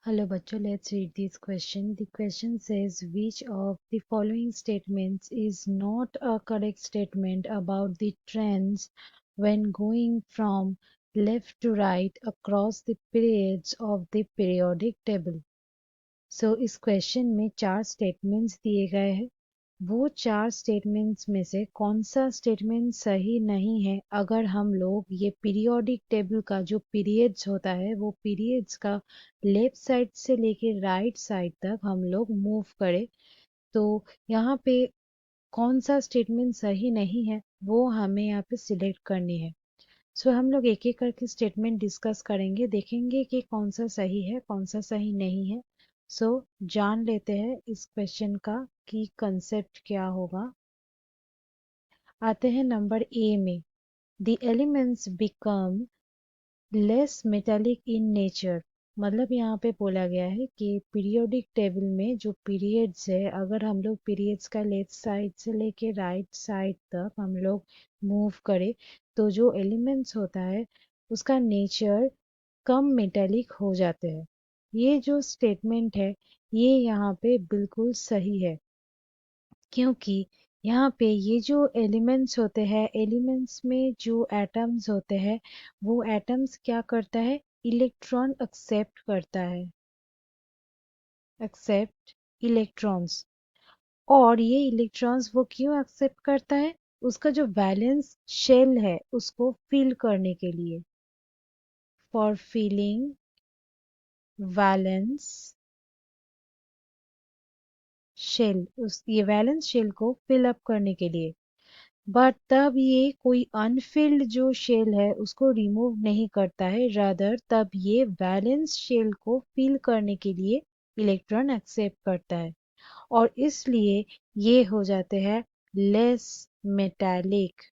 Hello, bachcho. Let's read this question. The question says, which of the following statements is not a correct statement about the trends when going from left to right across the periods of the periodic table? इस question में चार statements दिए गए हैं। वो चार statements में से कौन सा स्टेटमेंट सही नहीं है अगर हम लोग ये पीरियोडिक टेबल का जो पीरियड्स होता है वो पीरियड्स का लेफ्ट साइड से लेके राइट साइड तक हम लोग मूव करें। तो यहाँ पे कौन सा स्टेटमेंट सही नहीं है वो हमें यहाँ पे सिलेक्ट करनी है। हम लोग एक एक करके स्टेटमेंट डिस्कस करेंगे, देखेंगे कि कौन सा सही है कौन सा सही नहीं है। जान लेते हैं इस क्वेश्चन का कि कंसेप्ट क्या होगा। आते हैं नंबर ए में। The elements become less metallic in nature. मतलब यहाँ पे बोला गया है कि पीरियोडिक टेबल में जो पीरियड्स है, अगर हम लोग पीरियड्स का लेफ्ट साइड से लेके राइट साइड तक हम लोग मूव करें तो जो एलिमेंट्स होता है उसका नेचर कम मेटालिक हो जाते हैं। ये जो स्टेटमेंट है ये यहाँ पे बिल्कुल सही है, क्योंकि यहाँ पे ये जो एलिमेंट्स होते हैं, एलिमेंट्स में जो एटम्स होते हैं वो एटम्स क्या करता है, इलेक्ट्रॉन एक्सेप्ट करता है, एक्सेप्ट इलेक्ट्रॉन्स। और ये इलेक्ट्रॉन्स वो क्यों एक्सेप्ट करता है, उसका जो वैलेंस शेल है उसको फिल करने के लिए, फॉर फिलिंग वैलेंस शेल, उस ये वैलेंस शेल को फिल अप करने के लिए। बट तब ये कोई अनफिल्ड जो शेल है उसको रिमूव नहीं करता है, रादर तब ये वैलेंस शेल को फिल करने के लिए इलेक्ट्रॉन एक्सेप्ट करता है। और इसलिए ये हो जाते हैं लेस मेटालिक।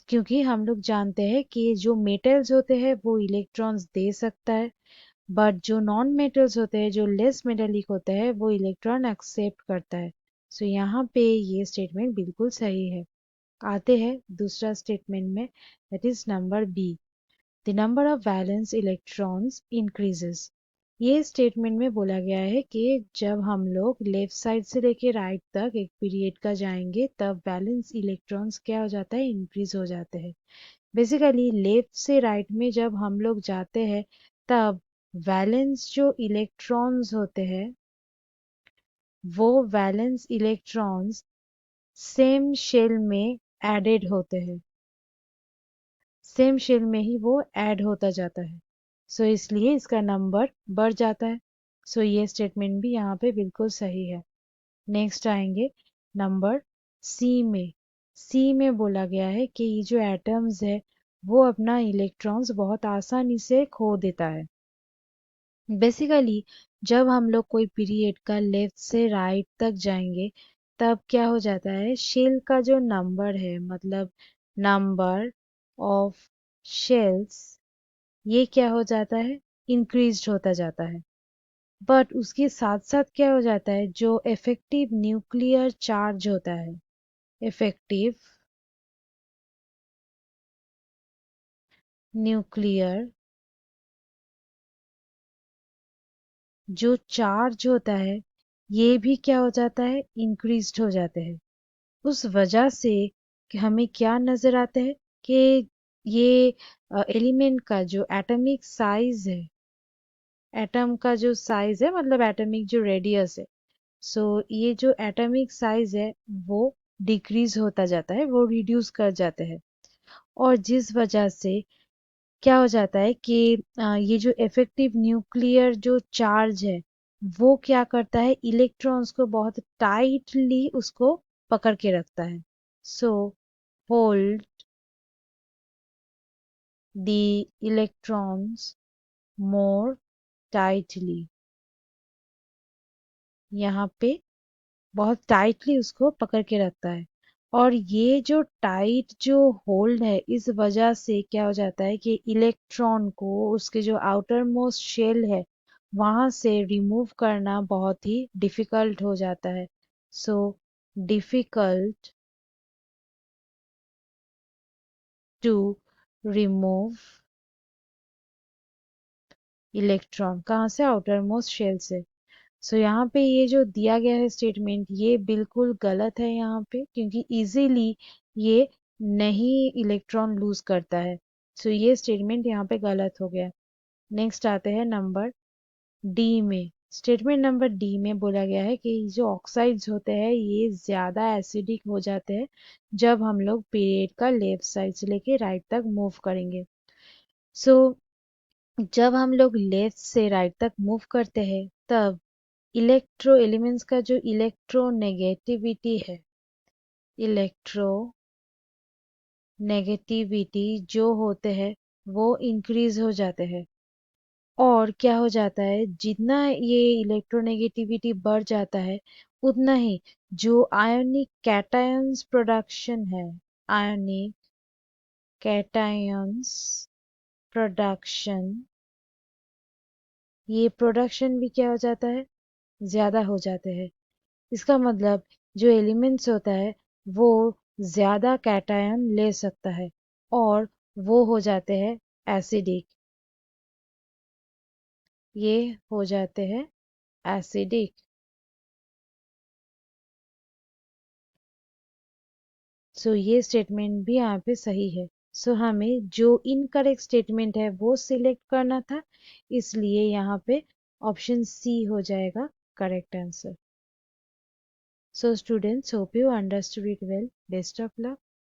क्योंकि हम लोग जानते हैं कि जो मेटल्स होते हैं वो इलेक्ट्रॉन्स दे सकता है, बट जो नॉन मेटल्स होते हैं जो लेस मेटालिक होते हैं वो इलेक्ट्रॉन एक्सेप्ट करता है। यहाँ पे ये स्टेटमेंट बिल्कुल सही है। आते हैं दूसरा स्टेटमेंट में, that is number B. The number of valence electrons increases. ये स्टेटमेंट में बोला गया है कि जब हम लोग लेफ्ट साइड से लेके राइट तक एक पीरियड का जाएंगे तब वैलेंस इलेक्ट्रॉन्स क्या हो जाता है, इंक्रीज हो जाते हैं। बेसिकली लेफ्ट से राइट में जब हम लोग जाते हैं तब वैलेंस जो इलेक्ट्रॉन्स होते हैं वो वैलेंस इलेक्ट्रॉन्स सेम शेल में एडेड होते हैं, सेम शेल में ही वो ऐड होता जाता है। इसलिए इसका नंबर बढ़ जाता है। ये स्टेटमेंट भी यहाँ पे बिल्कुल सही है। नेक्स्ट आएंगे नंबर सी में। सी में बोला गया है कि ये जो एटम्स है वो अपना इलेक्ट्रॉन्स बहुत आसानी से खो देता है। बेसिकली जब हम लोग कोई पीरियड का लेफ्ट से राइट तक जाएंगे तब क्या हो जाता है, शेल का जो नंबर है, मतलब नंबर ऑफ शेल्स, ये क्या हो जाता है, इंक्रीज होता जाता है। बट उसके साथ साथ क्या हो जाता है, जो इफेक्टिव न्यूक्लियर चार्ज होता है, इफेक्टिव न्यूक्लियर जो चार्ज होता है ये भी क्या हो जाता है, इंक्रीज हो जाते हैं। उस वजह से कि हमें क्या नजर आता है कि ये एलिमेंट का जो एटॉमिक साइज है, एटम का जो साइज है मतलब एटॉमिक जो रेडियस है, ये जो एटॉमिक साइज है वो डिक्रीज होता जाता है, वो रिड्यूस कर जाते हैं। और जिस वजह से क्या हो जाता है कि ये जो इफेक्टिव न्यूक्लियर जो चार्ज है वो क्या करता है, इलेक्ट्रॉन्स को बहुत टाइटली उसको पकड़ के रखता है। So hold the electrons more tightly. यहाँ पे बहुत टाइटली उसको पकड़ के रखता है। और ये जो टाइट जो होल्ड है इस वजह से क्या हो जाता है कि इलेक्ट्रॉन को उसके जो आउटर मोस्ट शेल है वहां से रिमूव करना बहुत ही डिफिकल्ट हो जाता है। So difficult to remove electron कहाँ से, आउटर मोस्ट शेल से। सो यहाँ पे ये जो दिया गया है स्टेटमेंट ये बिल्कुल गलत है यहाँ पे, क्योंकि इजीली ये नहीं इलेक्ट्रॉन लूज करता है। सो ये स्टेटमेंट यहाँ पे गलत हो गया। नेक्स्ट आते हैं नंबर डी में। स्टेटमेंट नंबर डी में बोला गया है कि जो ऑक्साइड्स होते हैं ये ज़्यादा एसिडिक हो जाते हैं जब हम लोग पीरियड का लेफ्ट साइड से लेके राइट तक मूव करेंगे। सो जब हम लोग लेफ्ट से राइट तक मूव करते हैं तब इलेक्ट्रो एलिमेंट्स का जो इलेक्ट्रोनेगेटिविटी है, इलेक्ट्रो नेगेटिविटी जो होते हैं वो इंक्रीज हो जाते हैं। और क्या हो जाता है, जितना ये इलेक्ट्रोनेगेटिविटी बढ़ जाता है उतना ही जो आयोनिक कैटायंस प्रोडक्शन है, आयोनिक कैटायंस प्रोडक्शन, ये प्रोडक्शन भी क्या हो जाता है, ज्यादा हो जाते हैं। इसका मतलब जो एलिमेंट्स होता है वो ज्यादा कैटायन ले सकता है और वो हो जाते हैं एसिडिक, ये हो जाते हैं एसिडिक। सो ये स्टेटमेंट भी यहाँ पे सही है। सो हमें जो इनकरेक्ट स्टेटमेंट है वो सिलेक्ट करना था, इसलिए यहाँ पे ऑप्शन सी हो जाएगा correct answer. So students, hope you understood it well. Best of luck.